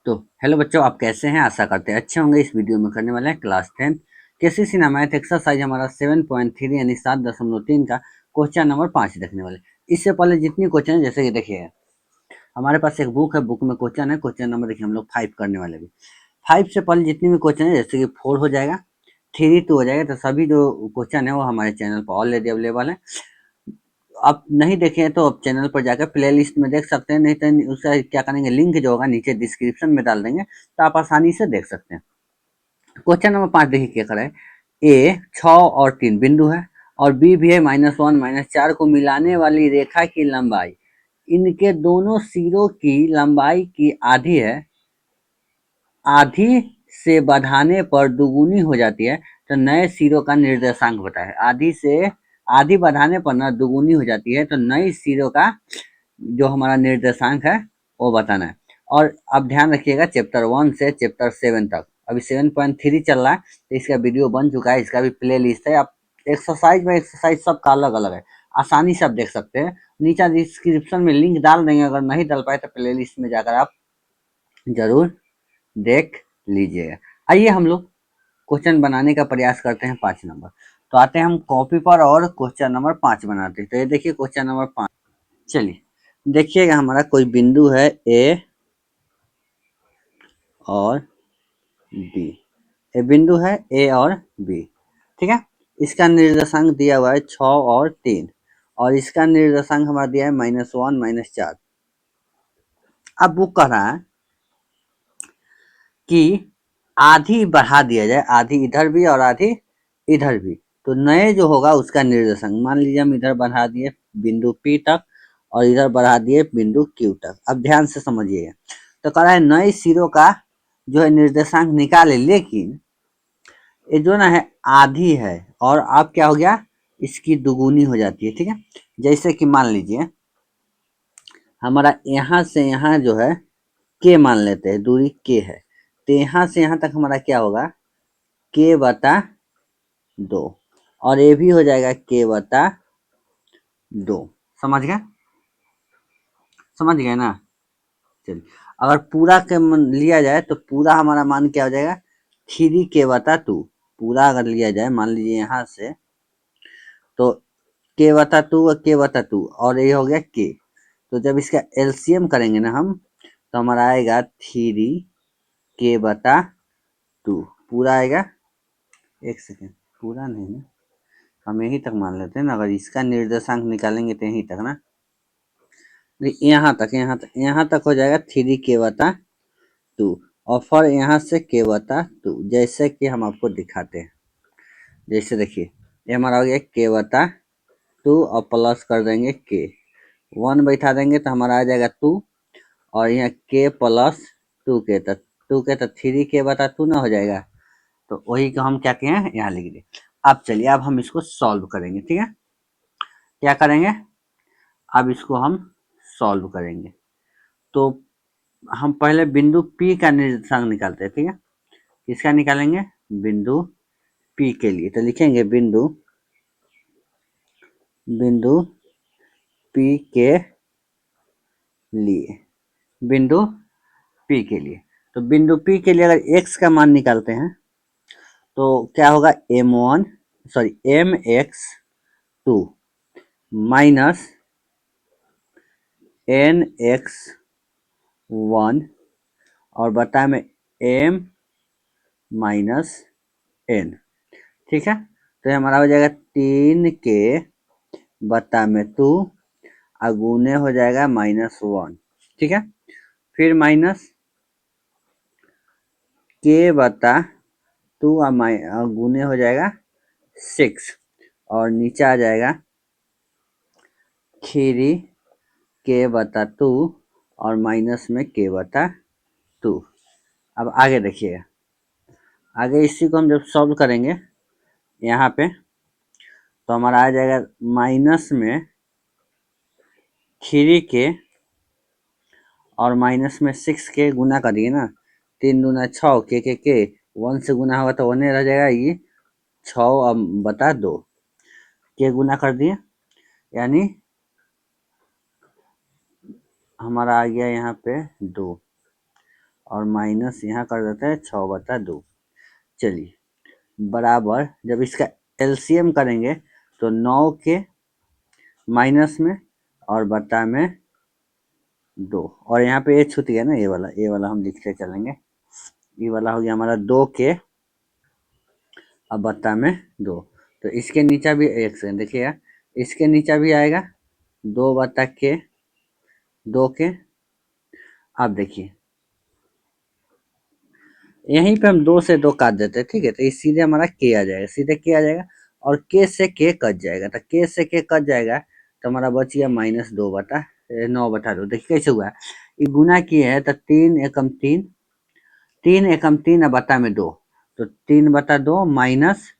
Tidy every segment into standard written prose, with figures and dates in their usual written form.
तो हेलो बच्चों, आप कैसे हैं? आशा करते हैं अच्छे होंगे। इस वीडियो में करने वाले हैं क्लास 10 केसीसी ना मैथ एक्सरसाइज हमारा 7.3 यानी 7.3 का क्वेश्चन नंबर 5 देखने वाले। इससे पहले जितनी क्वेश्चन है, जैसे कि देखिए हमारे पास एक बुक है, बुक में क्वेश्चन है, क्वेश्चन नंबर देखिए हम लोग 5 करने वाले भी। 5 से पहले जितनी भी क्वेश्चन है, जैसे कि 4 हो जाएगा, 3 2 हो जाएगा, तो सभी जो क्वेश्चन है वो हमारे चैनल पर ऑलरेडी अवेलेबल है। आप नहीं देखें तो आप चैनल पर जाकर प्लेलिस्ट में देख सकते हैं, नहीं तो उसका क्या करेंगे, लिंक जो होगा नीचे डिस्क्रिप्शन में डाल देंगे, तो आप आसानी से देख सकते हैं। क्वेश्चन नंबर 5 देखिए क्या करें। ए 6 और 3 बिंदु है और बी भी है -1 -4 को मिलाने वाली रेखा की लंबाई इनके दोनों सिरों की लंबाई की आधी है, आधी से बढ़ाने पर दुगुनी हो जाती है, तो नए सिरों का निर्देशांक बताएं। आधी से आधी बढ़ाने पर ना दुगुनी हो जाती है, तो नई सिरों का जो हमारा निर्देशांक है वो बताना है। और अब ध्यान रखिएगा, चैप्टर 1 से चैप्टर 7 तक, अभी 7.3 चल रहा है, तो इसका वीडियो बन चुका है, इसका भी प्ले लिस्ट है। आप एक्सरसाइज में एक्सरसाइज सबका अलग अलग है, आसानी से आप देख सकते हैं। नीचे डिस्क्रिप्शन में लिंक डाल देंगे, अगर नहीं डाल पाए तो प्ले लिस्ट में जाकर आप जरूर देख लीजिएगा। आइए हम लोग क्वेश्चन बनाने का प्रयास करते हैं 5 नंबर। तो आते हैं हम कॉपी पर और क्वेश्चन नंबर 5 बनाते हैं। तो ये देखिए क्वेश्चन नंबर 5। चलिए देखिएगा, हमारा कोई बिंदु है ए और बी। ये बिंदु है ए और बी, ठीक है। इसका निर्देशांक दिया हुआ है 6 और 3, और इसका निर्देशांक हमारा दिया है -1 -4। अब वो कह रहा है कि आधी बढ़ा दिया जाए, आधी इधर भी और आधी इधर भी, तो नए जो होगा उसका निर्देशांक, मान लीजिए हम इधर बढ़ा दिए बिंदु P तक और इधर बढ़ा दिए बिंदु Q तक। अब ध्यान से समझिएगा, तो कह रहा है नए सिरों का जो है निर्देशांक निकाले, लेकिन ये जो ना है आधी है, और अब क्या हो गया, इसकी दुगुनी हो जाती है, ठीक है। जैसे कि मान लीजिए हमारा यहाँ से यहाँ जो है के मान लेते हैं, दूरी के है, तो यहाँ से यहाँ तक हमारा क्या होगा, के बटा 2, और ये भी हो जाएगा के बटा 2। समझ गए? समझ गए ना? चलिए, अगर पूरा के लिया जाए तो पूरा हमारा मान क्या हो जाएगा, 3 के बटा 2। पूरा अगर लिया जाए, मान लीजिए यहाँ से, तो के बटा 2 और के बटा 2, और ये हो गया के। तो जब इसका एलसीएम करेंगे ना हम, तो हमारा आएगा 3 के बटा 2। पूरा आएगा, एक सेकेंड, पूरा नहीं ना, हम यहीं तक मान लेते हैं ना, अगर इसका निर्देशांक निकालेंगे तो यहीं तक ना, यहाँ तक, यहाँ तक हो जाएगा 3 के बटा 2, और फिर यहाँ से के बटा 2, जैसे कि हम आपको दिखाते हैं। जैसे देखिए, ये हमारा हो गया के बटा 2, और प्लस कर देंगे के, 1 बैठा देंगे तो हमारा आ जाएगा 2, और यहाँ के प्लस 2 के, तो 2 के तो 3 के बटा 2 ना हो जाएगा। तो वही को हम क्या किए हैं, यहाँ लिख दिए। अब चलिए, अब हम इसको सॉल्व करेंगे, ठीक है। क्या करेंगे, अब इसको हम सॉल्व करेंगे। तो हम पहले बिंदु P का निर्देशांक निकालते हैं, ठीक है। किसका निकालेंगे, बिंदु P के लिए। तो लिखेंगे बिंदु P के लिए, बिंदु P के लिए। तो बिंदु P के लिए अगर x का मान निकालते हैं तो क्या होगा, mx2 माइनस nx1 और बटा में m माइनस n, ठीक है। तो ये हमारा हो जाएगा 3 के बटा 2, अगुने हो जाएगा -1, ठीक है। फिर माइनस के बटा 2 गुने हो जाएगा 6, और नीचे आ जाएगा 3 के बटा 2 और माइनस में के बटा 2। अब आगे देखिएगा, आगे इसी को हम जब सॉल्व करेंगे यहाँ पे, तो हमारा आ जाएगा माइनस में 3 के और माइनस में 6 के गुना करिए ना, 3 दूना 6, के 1 से गुना होगा तो 1 रह जाएगा, ये 6/2 के गुना कर दिए, यानी हमारा आ गया यहाँ पे 2। और माइनस यहाँ कर देते हैं 6/2। चलिए, बराबर जब इसका एलसीएम करेंगे तो 9 के माइनस में और बटा में 2, और यहाँ पे ये छूट गया ना, ये वाला हम लिखते चलेंगे। ये वाला हो गया हमारा 2 के अब बटा में 2। तो इसके नीचा भी, एक सेकंड देखिएगा, इसके नीचा भी आएगा 2 के। अब देखिए, यहीं पे हम 2 से 2 काट देते हैं, ठीक है। तो ये सीधे हमारा के आ जाएगा, सीधे के आ जाएगा, और के से के कट जाएगा। तो के से के कट जाएगा तो हमारा बच गया -9/2। देखिए कैसे हुआ है, ये गुना किए है तो 3 एकम 3, 3 एकम 3 और बटा में 2, तो 3/2 माइनस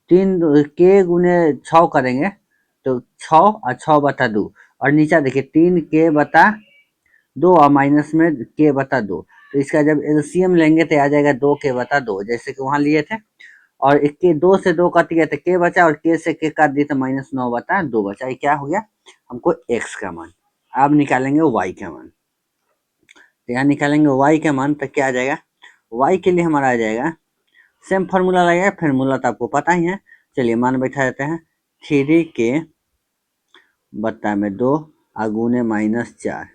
3 के गुने 6 करेंगे तो 6 और 6/2, और नीचा देखिए 3 के/2 और माइनस में के/2। तो इसका जब एलसीएम लेंगे तो आ जाएगा 2 के/2, जैसे कि वहां लिए थे। और एक के 2 से 2 कट गया तो के बचा, और के से के काट दिया तो -9/2 बचा। ये क्या हो गया, हमको एक्स का मान। अब निकालेंगे वाई का मान। तो यहाँ निकालेंगे वाई का मान तो क्या आ जाएगा, वाई के लिए हमारा आ जाएगा, सेम फार्मूला लगेगा, फार्मूला तो आपको पता ही है। चलिए मान बैठा देते हैं, 3 के/2 अगुने -4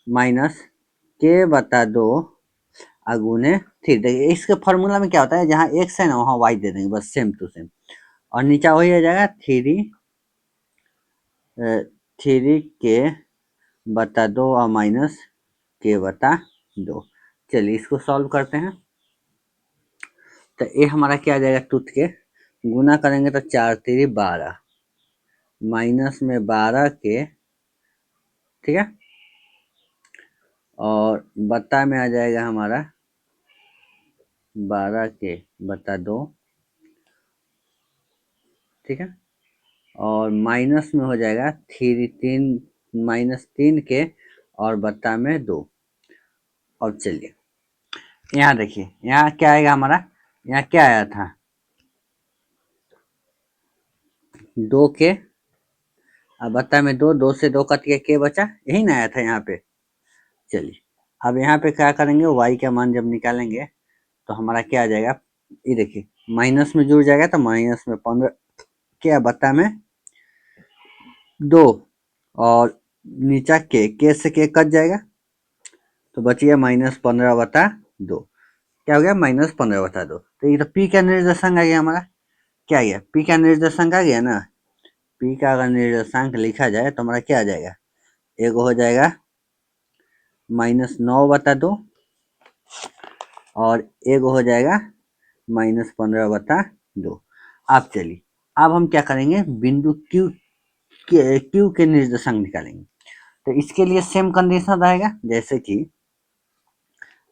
माइनस के/2 अगुने 3। देखिए इसके फार्मूला में क्या होता है, जहाँ एक्स है ना वहाँ वाई दे देंगे, बस सेम टू सेम। और नीचा वही आ जाएगा 3 के/2 और माइनस के/2। चलिए इसको सॉल्व करते हैं। तो ये हमारा क्या आ जाएगा, टूट के गुना करेंगे तो 4×3 = 12, माइनस में 12 के, ठीक है, और बटा में आ जाएगा हमारा 12 के/2, ठीक है, और माइनस में हो जाएगा 3 के और बटा में 2। और चलिए यहाँ देखिए, यहाँ क्या आएगा हमारा, यहाँ क्या आया था, 2 के अब बता में 2 से 2 कट के बचा, यही ना आया था यहाँ पे। चलिए अब यहाँ पे क्या करेंगे, y का मान जब निकालेंगे तो हमारा क्या आ जाएगा, ये देखिए माइनस में जुड़ जाएगा तो माइनस में 15 के बता में 2, और नीचा के से के कट जाएगा तो बचिए -15/2। क्या हो गया, -15/2। तो ये तो पी का निर्देशांक आ गया हमारा, क्या आ गया, पी का निर्देशांक आ गया ना। पी का अगर निर्देशांक लिखा जाए तो हमारा क्या आ जाएगा, एक हो जाएगा -9/2 और एक हो जाएगा -15/2। अब चलिए, अब हम क्या करेंगे, बिंदु क्यू के निर्देशांक निकालेंगे। तो इसके लिए सेम कंडीशन रहेगा, जैसे कि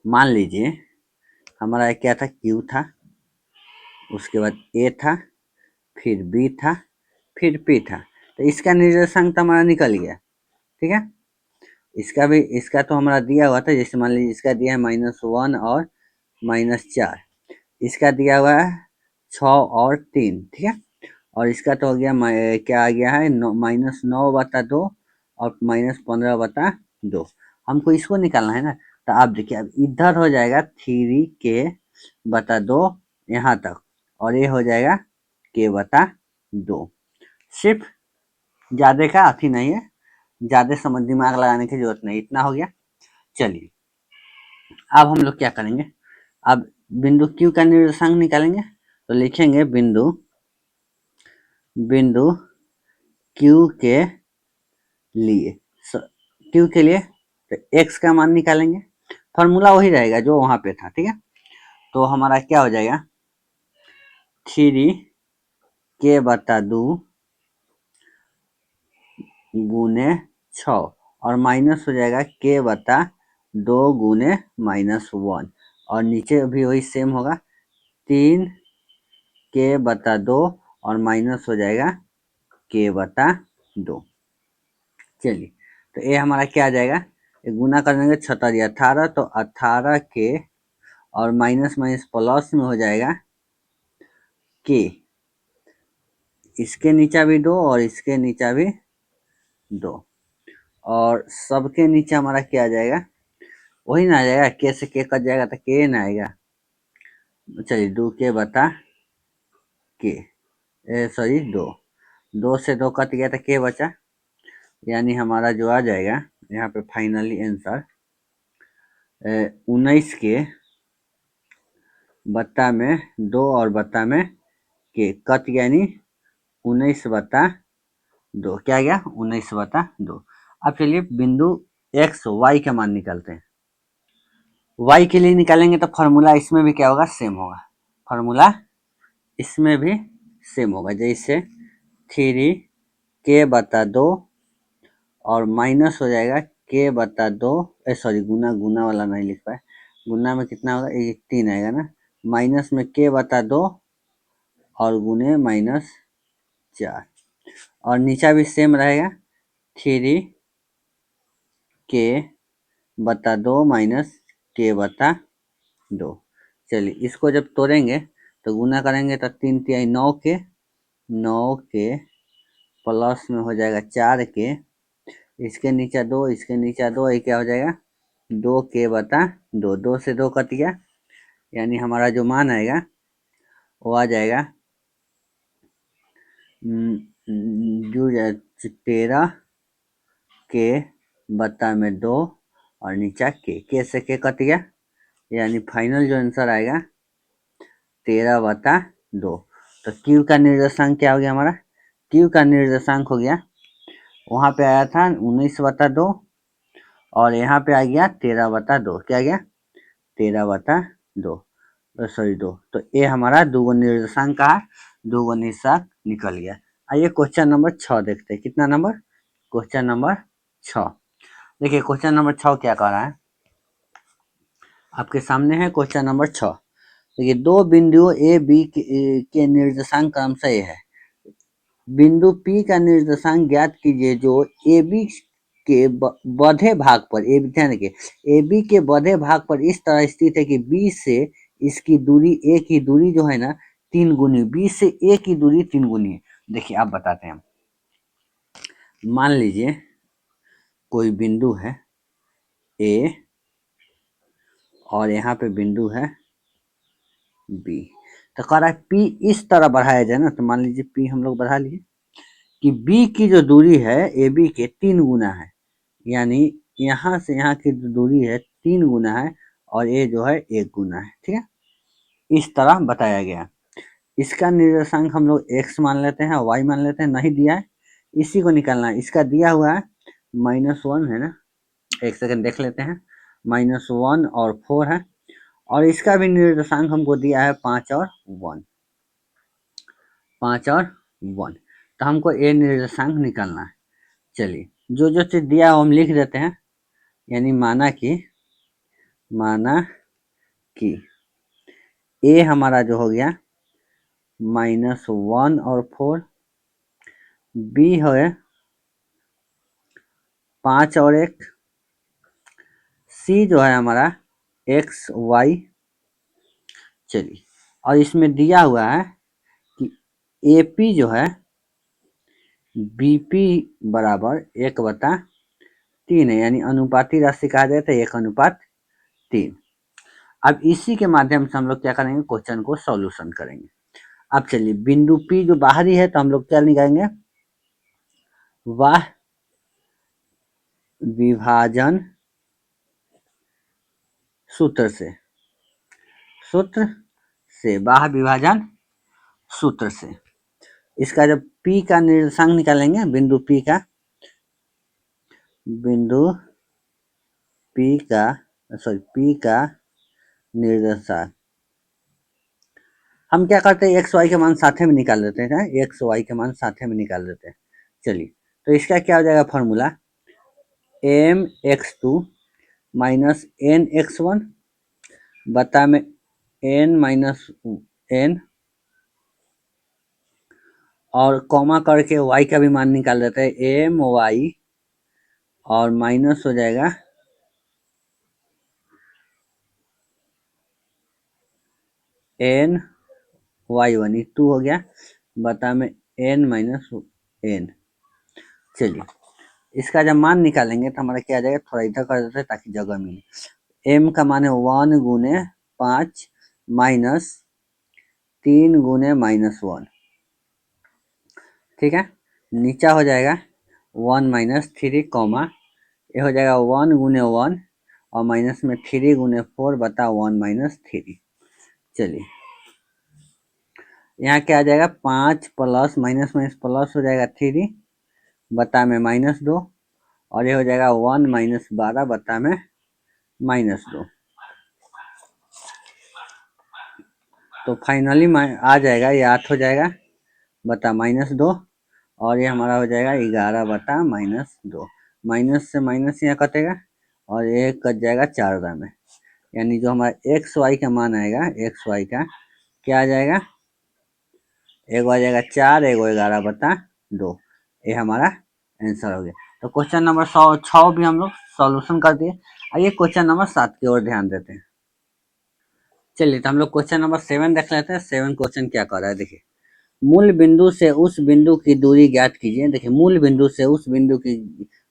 मान लीजिए हमारा क्या था, क्यू था, उसके बाद ए था, फिर बी था, फिर पी था। तो इसका निर्देशांक तो हमारा निकल गया, ठीक है। इसका तो हमारा दिया हुआ था, जैसे मान लीजिए इसका दिया है -1 और -4, इसका दिया हुआ है 6 और 3, ठीक है। और इसका तो हो गया क्या आ गया है, -9/2 और -15/2। हमको इसको निकालना है ना। तो आप देखिए, अब इधर हो जाएगा 3 के/2 यहाँ तक, और ये हो जाएगा के/2। सिर्फ ज्यादा का अथी नहीं है, ज्यादा समझ दिमाग लगाने की जरूरत नहीं, इतना हो गया। चलिए अब हम लोग क्या करेंगे, अब बिंदु क्यू का निर्देशांक निकालेंगे। तो लिखेंगे बिंदु क्यू के लिए, क्यू के लिए तो एक्स का मान निकालेंगे, फॉर्मूला वही रहेगा जो वहां पे था, ठीक है। तो हमारा क्या हो जाएगा, 3 के/2 गुने 6, और माइनस हो जाएगा के/2 गुने -1, और नीचे भी वही सेम होगा, 3 के/2 और माइनस हो जाएगा के/2। चलिए तो ये हमारा क्या आ जाएगा, ये गुना कर देंगे 18 तो 18 के और माइनस माइनस प्लस में हो जाएगा के, इसके नीचा भी 2 और इसके नीचा भी 2, और सबके नीचे हमारा क्या आ जाएगा, वही ना आ जाएगा, के से के कट जाएगा तो के ना आएगा। चलिए 2k बता के, सॉरी 2, 2 से 2 कट गया तो के बचा, यानी हमारा जो आ जाएगा यहाँ पे फाइनली आंसर 19 के बत्ता में 2 और बत्ता में के कट गया, यानी 19/2। क्या गया? 19/2। अब चलिए बिंदु एक्स वाई का मान निकालते हैं। वाई के लिए निकालेंगे तो फॉर्मूला इसमें भी क्या होगा? सेम होगा। फॉर्मूला इसमें भी सेम होगा, जैसे 3k/2 और माइनस हो जाएगा k/2, सॉरी गुना, गुना वाला नहीं लिख पाए, गुना में कितना होगा? 3 आएगा ना, माइनस में k/2 और गुने -4, और नीचा भी सेम रहेगा 3k/2 माइनस k/2। चलिए इसको जब तोड़ेंगे तो गुना करेंगे तो 3×3 9 के, 9 के प्लस में हो जाएगा 4 के, इसके नीचे 2, इसके नीचे 2, ये क्या हो जाएगा? 2k/2, 2 से 2 कट गया, यानी हमारा जो मान आएगा वो आ जाएगा 13k/2 और नीचा के से के कट गया, यानी फाइनल जो आंसर आएगा 13/2। तो क्यू का निर्देशांक क्या हो गया हमारा? क्यू का निर्देशांक हो गया, वहाँ पे आया था 19/2 और यहाँ पे आ गया 13/2। क्या गया? 13/2, सॉरी 2। तो ये हमारा दुगुण निर्देशांक का दुगुण हिस्सा निकल गया। आइए क्वेश्चन नंबर 6 देखते हैं। कितना नंबर? Question number 6। देखिए क्वेश्चन नंबर 6 क्या कह रहा है, आपके सामने है क्वेश्चन नंबर 6। देखिए दो बिंदुओं ए बी के निर्देशांक क्रमशः ये है। बिंदु P का निर्देशांक ज्ञात कीजिए जो ए बी के बधे भाग पर, ए ध्यान रखिए, ए बी के बधे भाग पर इस तरह स्थित है कि बी से इसकी दूरी, ए की दूरी जो है ना 3 गुनी, बी से ए की दूरी 3 गुनी है। देखिए आप बताते हैं, मान लीजिए कोई बिंदु है ए और यहाँ पे बिंदु है बी, तो कह रहा है पी इस तरह बढ़ाया जाए ना, तो मान लीजिए पी हम लोग बढ़ा लिए कि बी की जो दूरी है ए बी के 3 गुना है, यानी यहाँ से यहाँ की जो दूरी है 3 गुना है और ये जो है 1 गुना है। ठीक है, इस तरह बताया गया। इसका निर्देशांक हम लोग x मान लेते हैं, y मान लेते हैं, नहीं दिया है, इसी को निकालना है। इसका दिया हुआ है -1 है ना, एक सेकंड देख लेते हैं, -1 और 4 है, और इसका भी निर्देशांक हमको दिया है 5 और 1, 5 और 1। तो हमको ये निर्देशांक निकालना है। चलिए जो जो चीज दिया है हम लिख देते हैं, यानी माना कि ए हमारा जो हो गया -1 और 4, बी है 5 और 1, सी जो है हमारा XY। चलिए और इसमें दिया हुआ है कि AP जो है BP बराबर 1/3 है, यानी अनुपाती राशि कहा जाए तो 1/3। अब इसी के माध्यम से हम लोग क्या करेंगे, क्वेश्चन को सॉल्यूशन करेंगे। अब चलिए बिंदु P जो बाहरी है तो हम लोग क्या निकालेंगे, वाह विभाजन सूत्र से बाह्य विभाजन सूत्र से इसका जब P का निर्देशांक निकालेंगे, बिंदु P का निर्देशांक हम क्या करते हैं, एक्स वाई के मान साथे में निकाल देते हैं, एक्स वाई के मान साथे में निकाल देते हैं। चलिए तो इसका क्या हो जाएगा फॉर्मूला, mx2 माइनस nx1 बता में n माइनस n, और कॉमा करके y का भी मान निकाल देते हैं, my और माइनस हो जाएगा ny1, 2 हो गया, बता में n माइनस n। चलिए इसका जब मान निकालेंगे तो हमारा क्या आ जाएगा, थोड़ा इधर कर देते हैं ताकि जगह मिले, एम का मान है 1 गुने 5 माइनस 3 गुने -1, ठीक है। नीचा हो जाएगा 1 माइनस 3 कॉमा, ये हो जाएगा 1 गुने 1 और माइनस में 3 गुने 4 बता 1 माइनस 3। चलिए यहाँ क्या आ जाएगा 5 प्लस माइनस माइनस प्लस हो जाएगा 3 बता में -2 और ये हो जाएगा 1 माइनस 12 बता में -2। तो फाइनली आ जाएगा ये 8 हो जाएगा बता -2 और ये हमारा हो जाएगा 11 बता -2। माइनस से माइनस यहाँ कटेगा और ये कट जाएगा 4 में, यानी जो हमारा एक्स वाई का मान आएगा एक्स वाई का क्या आ जाएगा, एक आ जाएगा 4, एक 11 बता 2। ये हमारा आंसर हो गया। तो क्वेश्चन नंबर 6 भी हम लोग सॉल्यूशन कर दिए। आइए क्वेश्चन नंबर 7 की ओर ध्यान देते हैं। चलिए तो हम लोग क्वेश्चन नंबर 7 देख लेते हैं। 7 क्वेश्चन क्या कर रहा है, देखिए मूल बिंदु से उस बिंदु की दूरी ज्ञात कीजिए। देखिए मूल बिंदु से उस बिंदु की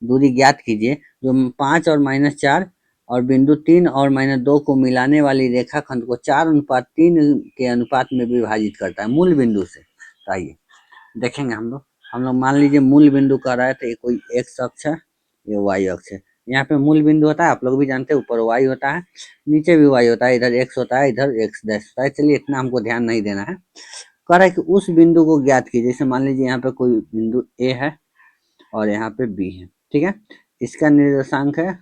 दूरी ज्ञात कीजिए जो 5 और -4 और बिंदु 3 और -2 को मिलाने वाली रेखाखंड को 4:3 के अनुपात में विभाजित करता है मूल बिंदु से। तो आइए देखेंगे हम लोग मान लीजिए मूल बिंदु कर रहा है तो ये कोई एक्स अक्ष है, ये वाई अक्ष है। यहाँ पे मूल बिंदु होता है, आप लोग भी जानते हैं, ऊपर वाई होता है, नीचे भी वाई होता है, इधर एक्स होता है, इधर एक्स डैश होता है। चलिए इतना हमको ध्यान नहीं देना है। कह रहा है कि उस बिंदु को ज्ञात कीजिए। जैसे मान लीजिए यहाँ पे कोई बिंदु ए है और यहाँ पे बी है, ठीक है। इसका निर्देशांक है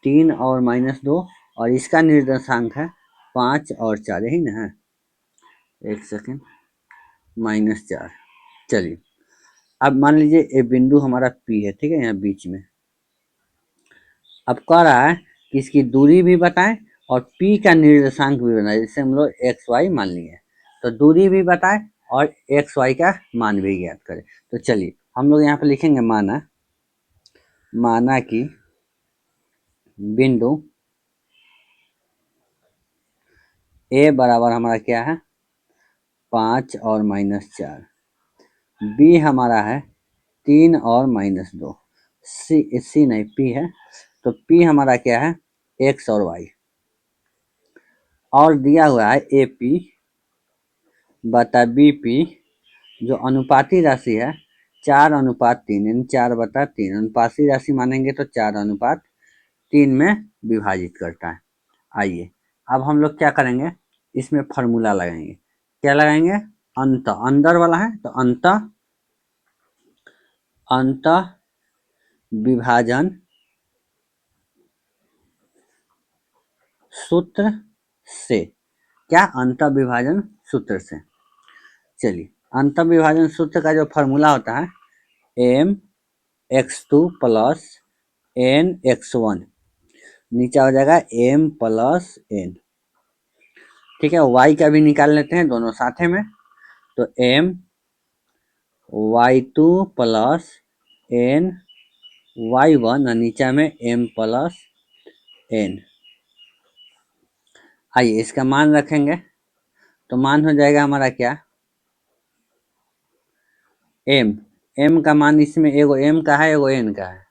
3 और -2 और इसका निर्देशांक है 5 और 4, यही ना है, एक सेकेंड, -4। चलिए अब मान लीजिए ये बिंदु हमारा पी है, ठीक है, यहाँ बीच में। अब कह रहा है कि इसकी दूरी भी बताएं और पी का निर्देशांक भी बताएं। जैसे हम लोग एक्स वाई मान लिए, तो दूरी भी बताएं और एक्स वाई का मान भी ज्ञात करें। तो चलिए हम लोग यहाँ पे लिखेंगे माना कि बिंदु ए बराबर हमारा क्या है 5 और -4, बी हमारा है 3 और -2, सी नहीं पी है, तो पी हमारा क्या है एक्स और वाई, और दिया हुआ है ए पी बटा बी पी जो अनुपाती राशि है 4:3, यानी 4/3 अनुपाती राशि मानेंगे तो 4:3 में विभाजित करता है। आइए अब हम लोग क्या करेंगे, इसमें फॉर्मूला लगाएंगे। क्या लगाएंगे, अंत, अंदर वाला है तो अंत विभाजन सूत्र से। क्या, अंत विभाजन सूत्र से। चलिए अंत विभाजन सूत्र का जो फॉर्मूला होता है m(x2) प्लस n(x1), नीचे हो जाएगा m प्लस n, ठीक है। y का भी निकाल लेते हैं दोनों साथे में, तो m y2 plus n y1 और नीचे में m प्लस n। आइए इसका मान रखेंगे तो मान हो जाएगा हमारा क्या m का मान, इसमें एगो m का है एगो n का है।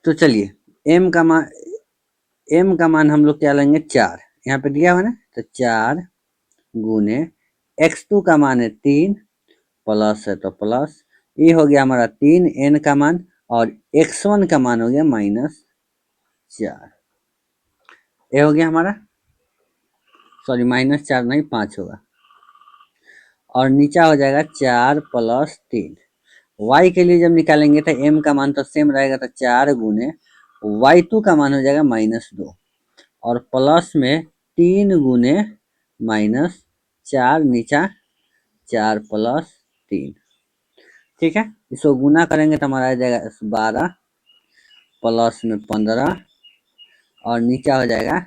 तो चलिए m का मान हम लोग क्या लेंगे 4, यहाँ पे दिया हुआ ना, तो 4 गुने x2 का मान है 3 प्लस है तो प्लस, ये हो गया हमारा 3 n का मान और x1 का मान हो गया -4, ये हो गया हमारा, सॉरी -4 नहीं 5 होगा, और नीचा हो जाएगा 4 प्लस 3। y के लिए जब निकालेंगे तो m का मान तो सेम रहेगा, तो 4 गुने y2 का मान हो जाएगा -2 और प्लस में 3 गुने -4, नीचा 4 प्लस 3, ठीक है। इसको गुना करेंगे तो हमारा आ जाएगा 12 प्लस में 15 और नीचा हो जाएगा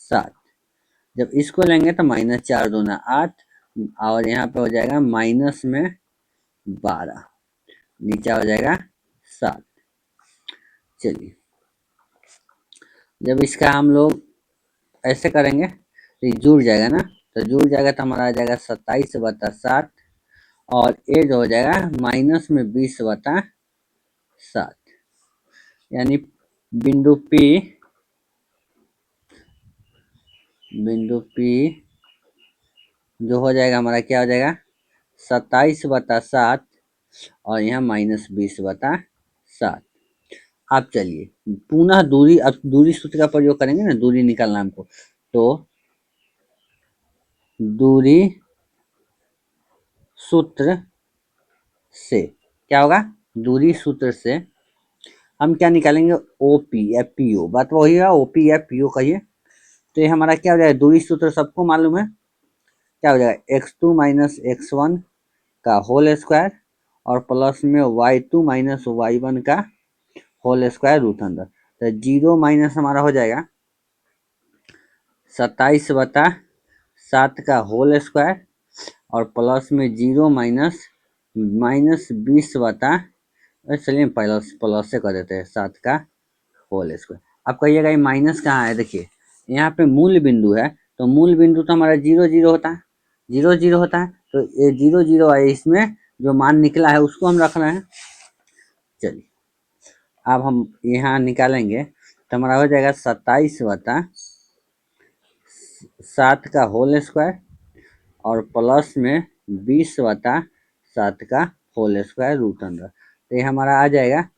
7। जब इसको लेंगे तो -4 दूना 8 और यहाँ पे हो जाएगा माइनस में 12, नीचा हो जाएगा 7। चलिए जब इसका हम लोग ऐसे करेंगे तो ये जुड़ जाएगा ना, तो जुड़ जाएगा तो हमारा आ जाएगा 27/7 और ये जो हो जाएगा -20/7, यानी बिंदु P बिंदु P जो हो जाएगा हमारा क्या हो जाएगा 27/7 और यहाँ -20/7। अब चलिए पुनः दूरी, अब दूरी सूत्र का प्रयोग करेंगे ना, दूरी निकालना हमको। तो दूरी सूत्र से क्या होगा, दूरी सूत्र से हम क्या निकालेंगे, ओपी एफ पी ओ, बात वही है, ओपी एफ पी ओ कहिए। तो ये हमारा क्या हो जाएगा, दूरी सूत्र सबको मालूम है, क्या हो जाएगा x2 माइनस x1 का होल स्क्वायर और प्लस में y2 माइनस y1 का होल स्क्वायर रूट अंडर। तो 0 माइनस हमारा हो जाएगा 27/7 का होल स्क्वायर और प्लस में 0 माइनस -20 बटा, चलिए प्लस प्लस से कर देते हैं 7 का होल स्क्वायर। अब कहिएगा ये माइनस कहाँ है, देखिए यहाँ पे मूल बिंदु है, तो मूल बिंदु तो हमारा 0 0 होता है, 0 0 होता है, तो ये 0 0 है, इसमें जो मान निकला है उसको हम रख रहे हैं। चलिए अब हम यहाँ निकालेंगे तो हमारा हो जाएगा 27/7 का होल स्क्वायर और प्लस में 20/7 का होल स्क्वायर रूट अंडर। तो ये हमारा आ जाएगा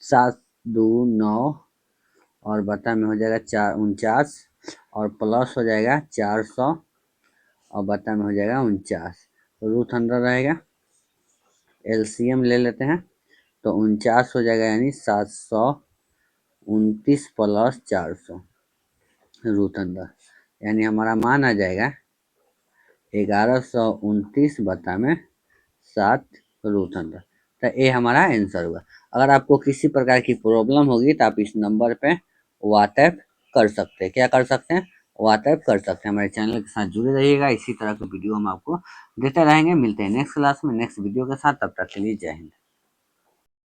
7 2 9 और बटा में हो जाएगा 49 और प्लस हो जाएगा 400 और बटा में हो जाएगा 49, तो रूट अंडर रहेगा। एलसीएम ले लेते हैं तो 49 हो जाएगा, यानी 729 प्लस 400 रूट अंडर, यानी हमारा मान आ जाएगा 1129/7 रूट अंडर। तो ये हमारा आंसर हुआ। अगर आपको किसी प्रकार की प्रॉब्लम होगी तो आप इस नंबर पे व्हाट्सएप कर सकते हैं, क्या कर सकते हैं, व्हाट्सएप कर सकते हैं। हमारे चैनल के साथ जुड़े रहिएगा, इसी तरह के वीडियो हम आपको देते रहेंगे। मिलते हैं नेक्स्ट क्लास में नेक्स्ट वीडियो के साथ, तब तक के लिए जय हिंद।